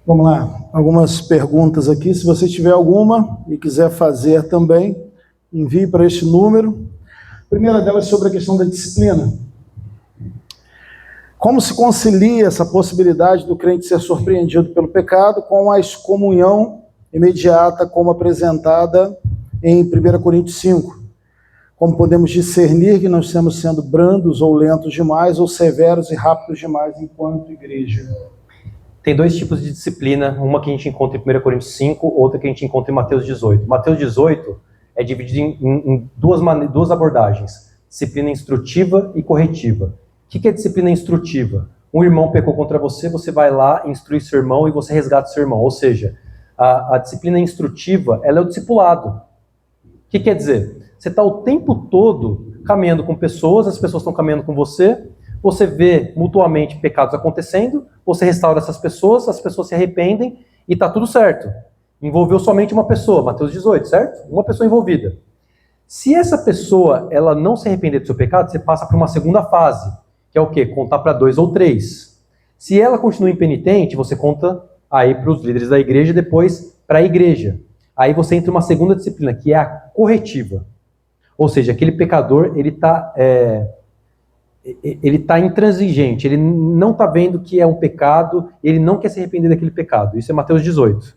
Vamos lá, algumas perguntas aqui. Se você tiver alguma e quiser fazer também, envie para este número. A primeira delas é sobre a questão da disciplina. Como se concilia essa possibilidade do crente ser surpreendido pelo pecado com a excomunhão imediata como apresentada em 1 Coríntios 5? Como podemos discernir que nós estamos sendo brandos ou lentos demais, ou severos e rápidos demais enquanto igreja? Tem dois tipos de disciplina, uma que a gente encontra em 1 Coríntios 5, outra que a gente encontra em Mateus 18. Mateus 18 é dividido em duas abordagens, disciplina instrutiva e corretiva. O que é disciplina instrutiva? Um irmão pecou contra você, você vai lá, instrui seu irmão e você resgata seu irmão. Ou seja, a disciplina instrutiva, ela é o discipulado. O que quer dizer? Você está o tempo todo caminhando com pessoas, as pessoas estão caminhando com você vê mutuamente pecados acontecendo, você restaura essas pessoas, as pessoas se arrependem e está tudo certo. Envolveu somente uma pessoa, Mateus 18, certo? Uma pessoa envolvida. Se essa pessoa ela não se arrepender do seu pecado, você passa para uma segunda fase, que é o quê? Contar para 2 ou 3. Se ela continua impenitente, você conta aí para os líderes da igreja e depois para a igreja. Aí você entra em uma segunda disciplina, que é a corretiva. Ou seja, aquele pecador, ele está intransigente, ele não está vendo que é um pecado, ele não quer se arrepender daquele pecado. Isso é Mateus 18.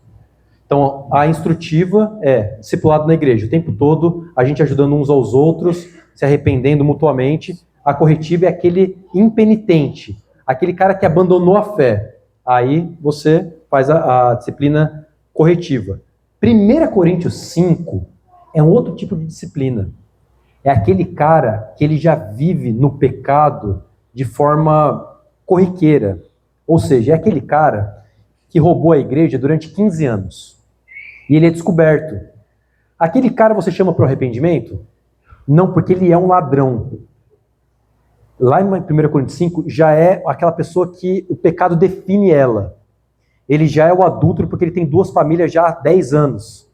Então, a instrutiva é discipulado na igreja, o tempo todo, a gente ajudando uns aos outros, se arrependendo mutuamente. A corretiva é aquele impenitente, aquele cara que abandonou a fé. Aí você faz a disciplina corretiva. 1 Coríntios 5 é um outro tipo de disciplina. É aquele cara que ele já vive no pecado de forma corriqueira. Ou seja, é aquele cara que roubou a igreja durante 15 anos. E ele é descoberto. Aquele cara você chama para o arrependimento? Não, porque ele é um ladrão. Lá em 1 Coríntios 5 já é aquela pessoa que o pecado define ela. Ele já é o adúltero porque ele tem 2 famílias já há 10 anos.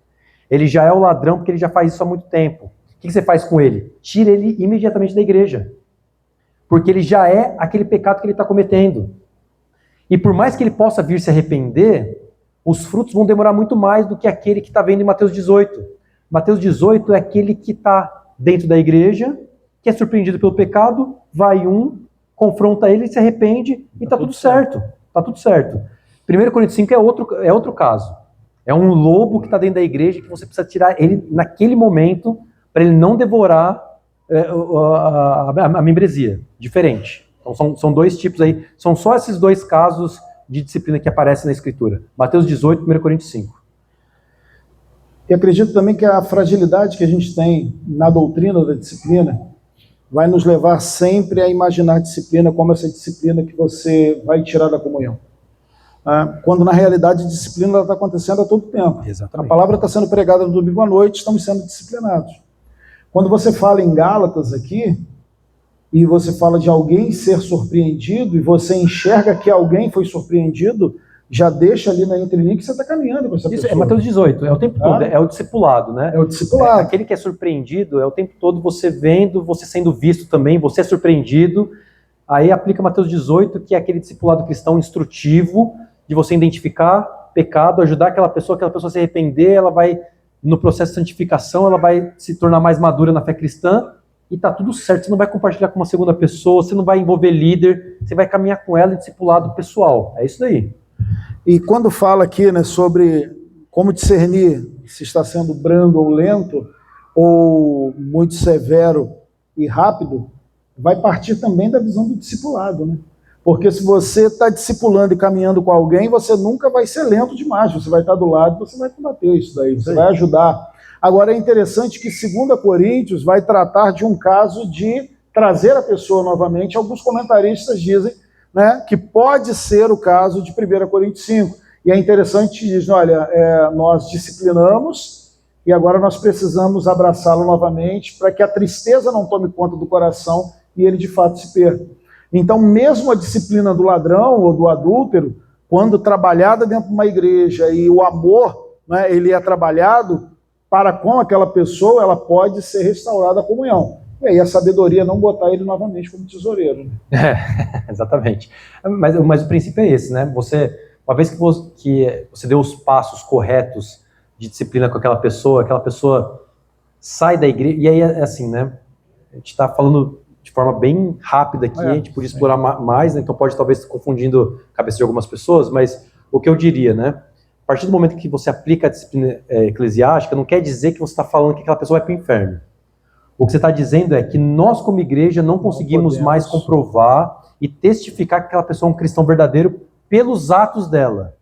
Ele já é o ladrão porque ele já faz isso há muito tempo. O que você faz com ele? Tira ele imediatamente da igreja. Porque ele já é aquele pecado que ele está cometendo. E por mais que ele possa vir se arrepender, os frutos vão demorar muito mais do que aquele que está vendo em Mateus 18. Mateus 18 é aquele que está dentro da igreja, que é surpreendido pelo pecado, vai confronta ele, se arrepende e está tudo certo. Está tudo certo. 1 Coríntios 5 é outro caso. É um lobo que está dentro da igreja que você precisa tirar ele naquele momento para ele não devorar a membresia. Diferente. Então são 2 tipos aí. São só esses 2 casos de disciplina que aparecem na Escritura. Mateus 18 e 1 Coríntios 5. E acredito também que a fragilidade que a gente tem na doutrina da disciplina vai nos levar sempre a imaginar a disciplina como essa disciplina que você vai tirar da comunhão. Quando na realidade a disciplina está acontecendo a todo tempo. Exatamente. A palavra está sendo pregada no domingo à noite, estamos sendo disciplinados. Quando você fala em Gálatas aqui, e você fala de alguém ser surpreendido, e você enxerga que alguém foi surpreendido, já deixa ali na entrelinha que você está caminhando com essa pessoa. Isso é Mateus 18, é o tempo todo, é o discipulado, né? É o discipulado. Aquele que é surpreendido, é o tempo todo você vendo, você sendo visto também, você é surpreendido. Aí aplica Mateus 18, que é aquele discipulado cristão instrutivo, de você identificar pecado, ajudar aquela pessoa a se arrepender, ela vai, no processo de santificação, ela vai se tornar mais madura na fé cristã, e tá tudo certo, você não vai compartilhar com uma segunda pessoa, você não vai envolver líder, você vai caminhar com ela em discipulado pessoal, é isso daí. E quando fala aqui, né, sobre como discernir se está sendo brando ou lento, ou muito severo e rápido, vai partir também da visão do discipulado, né? Porque se você está discipulando e caminhando com alguém, você nunca vai ser lento demais, você vai estar do lado, você vai combater isso daí, você vai ajudar. Agora é interessante que 2 Coríntios vai tratar de um caso de trazer a pessoa novamente. Alguns comentaristas dizem, né, que pode ser o caso de 1 Coríntios 5. E é interessante, diz, olha, nós disciplinamos e agora nós precisamos abraçá-lo novamente para que a tristeza não tome conta do coração e ele de fato se perca. Então, mesmo a disciplina do ladrão ou do adúltero, quando trabalhada dentro de uma igreja e o amor, né, ele é trabalhado para com aquela pessoa, ela pode ser restaurada a comunhão. E aí a sabedoria é não botar ele novamente como tesoureiro. Né? Exatamente. Mas o princípio é esse, né? Você uma vez que você deu os passos corretos de disciplina com aquela pessoa sai da igreja, e aí é assim, né? A gente está falando de forma bem rápida aqui, a gente podia explorar mais, né? Então pode talvez estar confundindo a cabeça de algumas pessoas, mas o que eu diria, né? A partir do momento que você aplica a disciplina eclesiástica, não quer dizer que você está falando que aquela pessoa vai para o inferno. O que você está dizendo é que nós, como igreja, não conseguimos mais comprovar e testificar que aquela pessoa é um cristão verdadeiro pelos atos dela.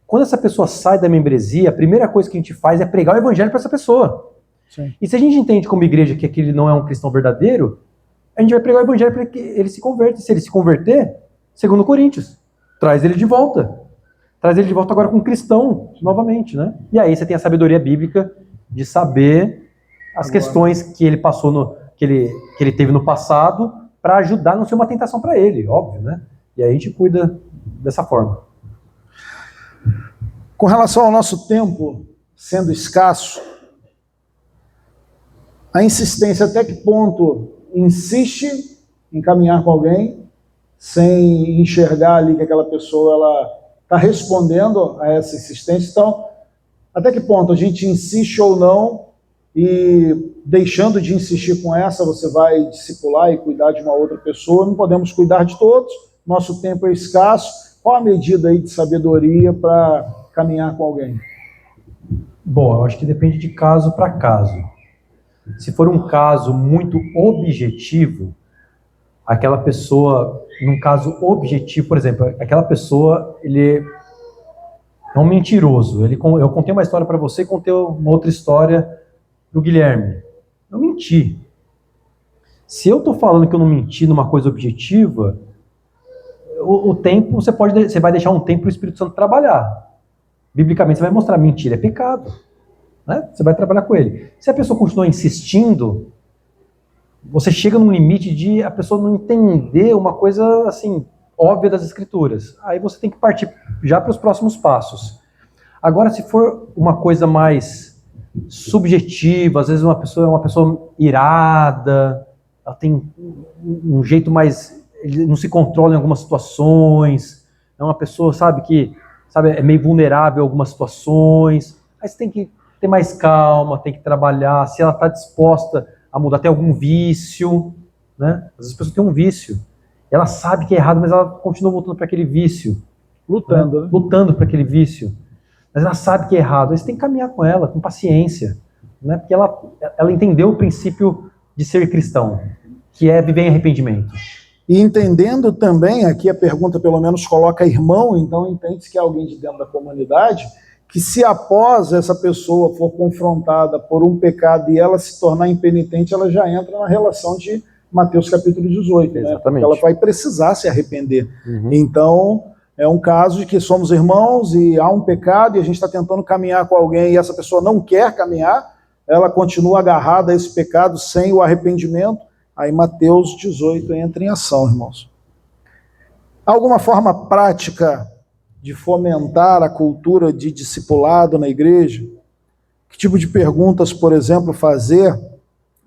Quando essa pessoa sai da membresia, a primeira coisa que a gente faz é pregar o evangelho para essa pessoa. Sim. E se a gente entende como igreja que aquele não é um cristão verdadeiro, a gente vai pregar o evangelho para que ele se converta. E se ele se converter, segundo Coríntios, traz ele de volta. Traz ele de volta agora com um cristão, novamente, né? E aí você tem a sabedoria bíblica de saber as questões que ele passou, que ele teve no passado, para ajudar a não ser uma tentação para ele, óbvio, né? E aí a gente cuida dessa forma. Com relação ao nosso tempo sendo escasso, a insistência até que ponto insiste em caminhar com alguém sem enxergar ali que aquela pessoa ela está respondendo a essa insistência. Então, até que ponto a gente insiste ou não, e deixando de insistir com essa, você vai discipular e cuidar de uma outra pessoa. Não podemos cuidar de todos, nosso tempo é escasso. Qual a medida aí de sabedoria para caminhar com alguém? Bom, eu acho que depende de caso para caso. Se for um caso muito objetivo, aquela pessoa, num caso objetivo, por exemplo, aquela pessoa, ele é um mentiroso. Eu contei uma história para você e contei uma outra história para o Guilherme. Eu menti. Se eu estou falando que eu não menti numa coisa objetiva, o tempo, você vai deixar um tempo para o Espírito Santo trabalhar. Biblicamente você vai mostrar, mentira é pecado. Né? Você vai trabalhar com ele. Se a pessoa continua insistindo, você chega num limite de a pessoa não entender uma coisa assim, óbvia das Escrituras. Aí você tem que partir já para os próximos passos. Agora, se for uma coisa mais subjetiva, às vezes uma pessoa é uma pessoa irada, ela tem um jeito mais, ele não se controla em algumas situações, é uma pessoa, sabe, é meio vulnerável em algumas situações, aí você tem que ter mais calma, tem que trabalhar, se ela está disposta a mudar, tem algum vício, né? Às vezes a pessoa tem um vício, ela sabe que é errado, mas ela continua voltando para aquele vício, lutando, né? Lutando para aquele vício. Mas ela sabe que é errado, aí você tem que caminhar com ela, com paciência, né? Porque ela entendeu o princípio de ser cristão, que é viver em arrependimento. E entendendo também, aqui a pergunta pelo menos coloca irmão, então entende-se que é alguém de dentro da comunidade, que se após essa pessoa for confrontada por um pecado e ela se tornar impenitente, ela já entra na relação de Mateus capítulo 18, né? Porque ela vai precisar se arrepender. Uhum. Então, é um caso de que somos irmãos e há um pecado e a gente está tentando caminhar com alguém e essa pessoa não quer caminhar, ela continua agarrada a esse pecado sem o arrependimento, aí Mateus 18 entra em ação, irmãos. Há alguma forma prática de fomentar a cultura de discipulado na igreja? Que tipo de perguntas, por exemplo, fazer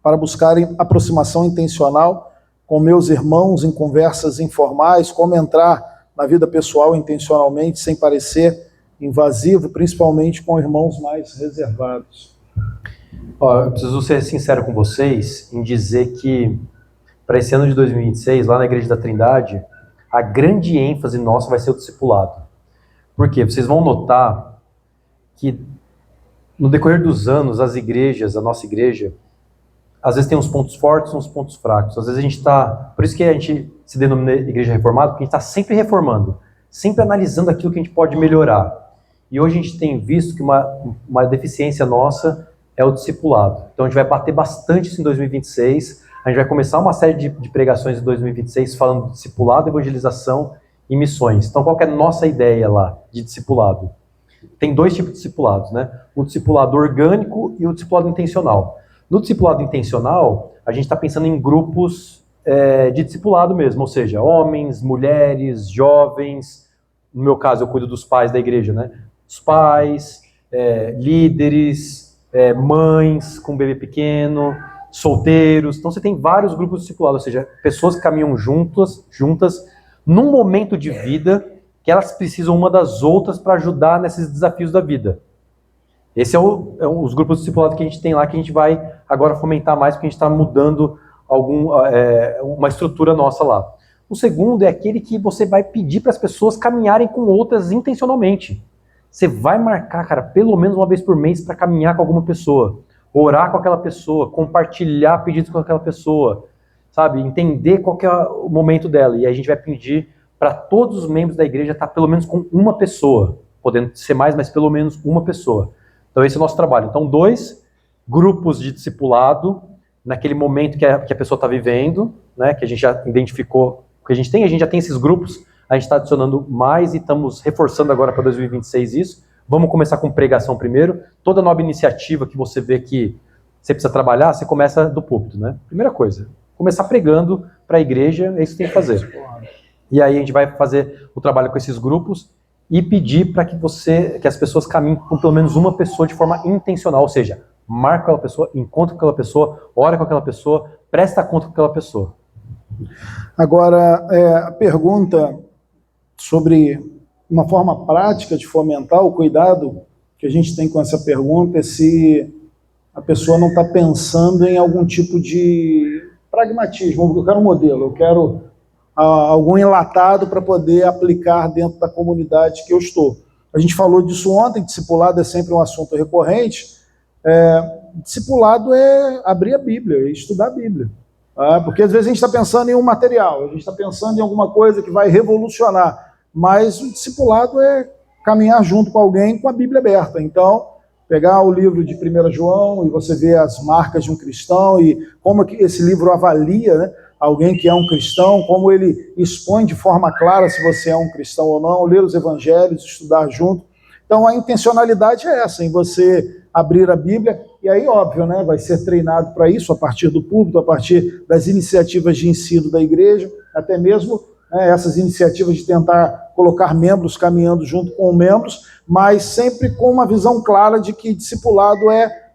para buscarem aproximação intencional com meus irmãos em conversas informais, como entrar na vida pessoal intencionalmente, sem parecer invasivo, principalmente com irmãos mais reservados? Eu preciso ser sincero com vocês em dizer que para esse ano de 2026, lá na Igreja da Trindade, a grande ênfase nossa vai ser o discipulado. Por quê? Vocês vão notar que no decorrer dos anos, as igrejas, a nossa igreja, às vezes tem uns pontos fortes e uns pontos fracos. Às vezes a gente está... Por isso que a gente se denomina igreja reformada, porque a gente está sempre reformando, sempre analisando aquilo que a gente pode melhorar. E hoje a gente tem visto que uma deficiência nossa é o discipulado. Então a gente vai bater bastante isso em 2026. A gente vai começar uma série de pregações em 2026 falando de discipulado, evangelização e missões. Então qual que é a nossa ideia lá de discipulado? Tem dois tipos de discipulados, né? O discipulado orgânico e o discipulado intencional. No discipulado intencional, a gente está pensando em grupos de discipulado mesmo, ou seja, homens, mulheres, jovens. No meu caso, eu cuido dos pais da igreja, né? Os pais, líderes, mães com bebê pequeno, solteiros. Então você tem vários grupos de discipulado, ou seja, pessoas que caminham juntas num momento de vida que elas precisam uma das outras para ajudar nesses desafios da vida. Esse é os grupos de discipulado que a gente tem lá, que a gente vai agora fomentar mais, porque a gente está mudando uma estrutura nossa lá. O segundo é aquele que você vai pedir para as pessoas caminharem com outras intencionalmente. Você vai marcar, cara, pelo menos uma vez por mês para caminhar com alguma pessoa, orar com aquela pessoa, compartilhar pedidos com aquela pessoa, sabe? Entender qual que é o momento dela. E aí a gente vai pedir para todos os membros da igreja estar pelo menos com uma pessoa, podendo ser mais, mas pelo menos uma pessoa. Então esse é o nosso trabalho. Então 2 grupos de discipulado, naquele momento que a pessoa está vivendo, né, que a gente já identificou o que a gente já tem esses grupos, a gente está adicionando mais e estamos reforçando agora para 2026 isso. Vamos começar com pregação primeiro. Toda nova iniciativa que você vê que você precisa trabalhar, você começa do púlpito, né? Primeira coisa, começar pregando para a igreja, é isso que tem que fazer. E aí a gente vai fazer o trabalho com esses grupos e pedir para que as pessoas caminhem com pelo menos uma pessoa de forma intencional, ou seja, marca aquela pessoa, encontra com aquela pessoa, ora com aquela pessoa, presta conta com aquela pessoa. Agora, a pergunta sobre uma forma prática de fomentar o cuidado que a gente tem com essa pergunta é se a pessoa não está pensando em algum tipo de pragmatismo. Eu quero um modelo, eu quero algum enlatado para poder aplicar dentro da comunidade que eu estou. A gente falou disso ontem, discipulado é sempre um assunto recorrente. Discipulado é abrir a Bíblia, é estudar a Bíblia. Porque às vezes a gente está pensando em um material, a gente está pensando em alguma coisa que vai revolucionar, mas o discipulado é caminhar junto com alguém com a Bíblia aberta. Então, pegar o livro de 1 João e você ver as marcas de um cristão e como que esse livro avalia, né, alguém que é um cristão, como ele expõe de forma clara se você é um cristão ou não, ler os evangelhos, estudar junto. Então a intencionalidade é essa, em você abrir a Bíblia, e aí óbvio, né, vai ser treinado para isso, a partir do púlpito, a partir das iniciativas de ensino da igreja, até mesmo essas iniciativas de tentar colocar membros caminhando junto com membros, mas sempre com uma visão clara de que discipulado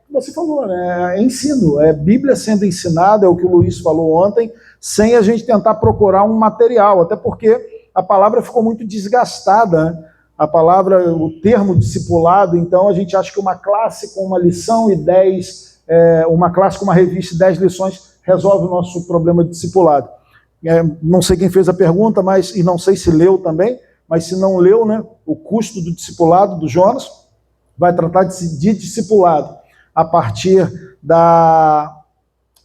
você falou, né, é ensino, é Bíblia sendo ensinada, é o que o Luiz falou ontem, sem a gente tentar procurar um material, até porque a palavra ficou muito desgastada, né? A palavra, o termo discipulado, então a gente acha que uma classe com uma lição e 10, uma classe com uma revista e 10 lições resolve o nosso problema de discipulado. Não sei quem fez a pergunta, e não sei se leu também, mas se não leu, né, o custo do discipulado do Jonas vai tratar de discipulado a partir da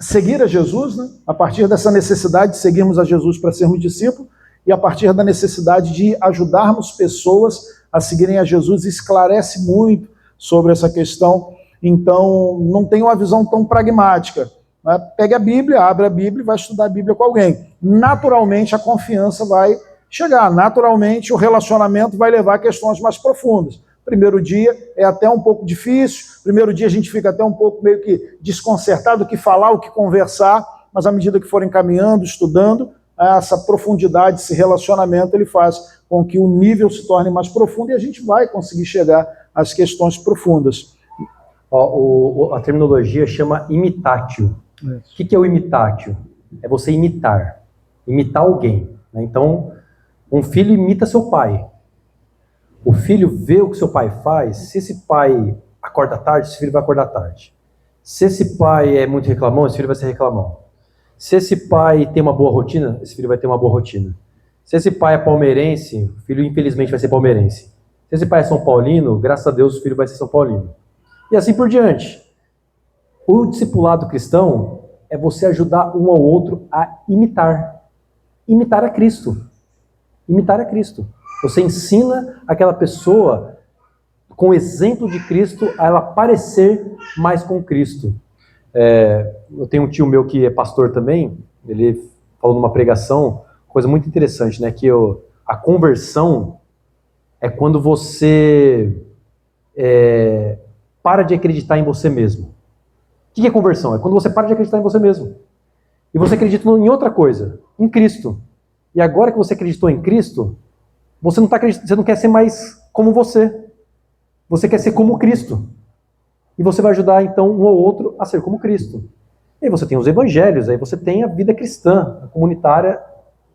seguir a Jesus, né, a partir dessa necessidade de seguirmos a Jesus para sermos discípulos, e a partir da necessidade de ajudarmos pessoas a seguirem a Jesus, esclarece muito sobre essa questão. Então, não tem uma visão tão pragmática. Né? Pegue a Bíblia, abre a Bíblia e vai estudar a Bíblia com alguém. Naturalmente, a confiança vai chegar. Naturalmente, o relacionamento vai levar a questões mais profundas. Primeiro dia é até um pouco difícil, primeiro dia a gente fica até um pouco meio que desconcertado, o que falar, o que conversar, mas à medida que forem caminhando, estudando, essa profundidade, esse relacionamento, ele faz com que o nível se torne mais profundo e a gente vai conseguir chegar às questões profundas. A terminologia chama imitatio. O que é o imitatio? É você imitar alguém. Né? Então, um filho imita seu pai. O filho vê o que seu pai faz. Se esse pai acorda tarde, esse filho vai acordar tarde. Se esse pai é muito reclamão, esse filho vai ser reclamão. Se esse pai tem uma boa rotina, esse filho vai ter uma boa rotina. Se esse pai é palmeirense, o filho infelizmente vai ser palmeirense. Se esse pai é São Paulino, graças a Deus o filho vai ser São Paulino. E assim por diante. O discipulado cristão é você ajudar um ao outro a imitar. Imitar a Cristo. Imitar a Cristo. Você ensina aquela pessoa, com o exemplo de Cristo, a ela parecer mais com Cristo. Eu tenho um tio meu que é pastor também, ele falou numa pregação, coisa muito interessante, né? Que a conversão é quando você para de acreditar em você mesmo. O que é conversão? É quando você para de acreditar em você mesmo. E você acredita em outra coisa, em Cristo. E agora que você acreditou em Cristo, você não quer ser mais como você. Você quer ser como Cristo. E você vai ajudar, então, um ou outro a ser como Cristo. E aí você tem os evangelhos, aí você tem a vida cristã, a comunitária,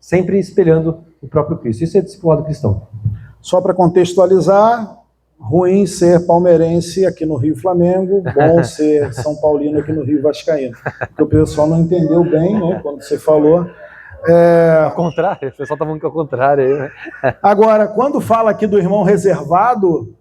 sempre espelhando o próprio Cristo. Isso é discipulado cristão. Só para contextualizar, ruim ser palmeirense aqui no Rio Flamengo, bom ser São Paulino aqui no Rio Vascaíno. Porque o pessoal não entendeu bem, né, quando você falou. Ao contrário, o pessoal está falando que é o contrário aí, né? Agora, quando fala aqui do irmão reservado,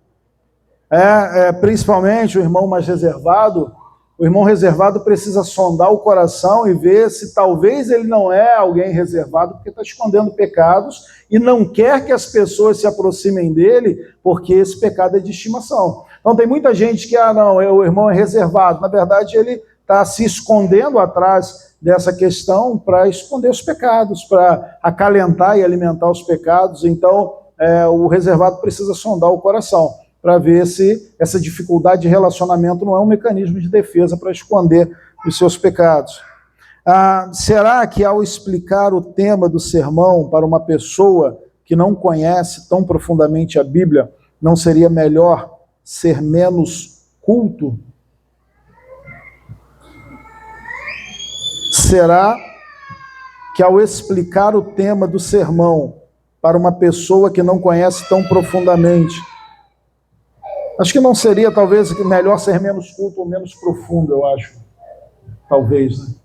principalmente o irmão mais reservado, o irmão reservado precisa sondar o coração e ver se talvez ele não é alguém reservado porque está escondendo pecados e não quer que as pessoas se aproximem dele porque esse pecado é de estimação. Então tem muita gente que, o irmão é reservado. Na verdade, ele está se escondendo atrás dessa questão para esconder os pecados, para acalentar e alimentar os pecados. Então, o reservado precisa sondar o coração para ver se essa dificuldade de relacionamento não é um mecanismo de defesa para esconder os seus pecados. Será que ao explicar o tema do sermão para uma pessoa que não conhece tão profundamente a Bíblia, não seria melhor ser menos culto? Será que ao explicar o tema do sermão para uma pessoa que não conhece tão profundamente, acho que não seria, talvez, melhor ser menos culto ou menos profundo, eu acho. Talvez, né?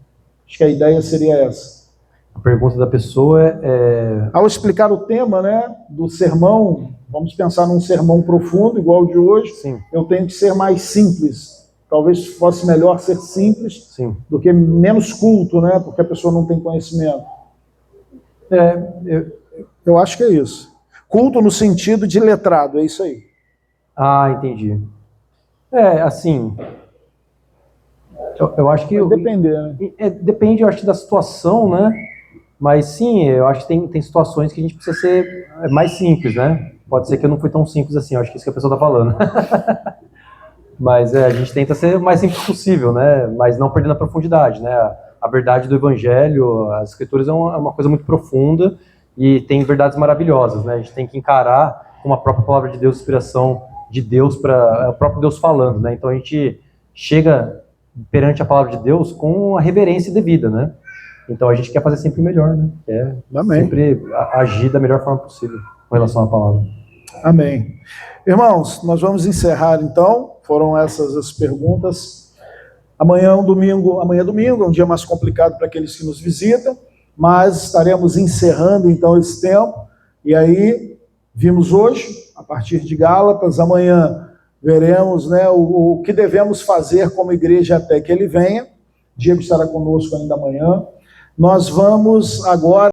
Acho que a ideia seria essa. A pergunta da pessoa Ao explicar o tema, né, do sermão, vamos pensar num sermão profundo, igual o de hoje, Sim. Eu tenho que ser mais simples. Talvez fosse melhor ser simples Sim. do que menos culto, né, porque a pessoa não tem conhecimento. Eu acho que é isso. Culto no sentido de letrado, é isso aí. Entendi. Assim, eu acho que... Vai depender, né? Depende, eu acho, da situação, né? Mas sim, eu acho que tem situações que a gente precisa ser mais simples, né? Pode ser que eu não fui tão simples assim, eu acho que é isso que a pessoa está falando. Mas a gente tenta ser o mais simples possível, né? Mas não perdendo a profundidade, né? A verdade do Evangelho, as Escrituras é uma coisa muito profunda e tem verdades maravilhosas, né? A gente tem que encarar como a própria palavra de Deus, inspiração de Deus, para o próprio Deus falando, né? Então a gente chega perante a palavra de Deus com a reverência devida, né? Então a gente quer fazer sempre o melhor, né? Quer sempre agir da melhor forma possível com relação à palavra. Amém. Irmãos, nós vamos encerrar então. Foram essas as perguntas. Amanhã é domingo, é um dia mais complicado para aqueles que nos visitam, mas estaremos encerrando então esse tempo. E aí, vimos hoje, a partir de Gálatas, amanhã veremos, né, o que devemos fazer como igreja até que ele venha. Diego estará conosco ainda amanhã. Nós vamos agora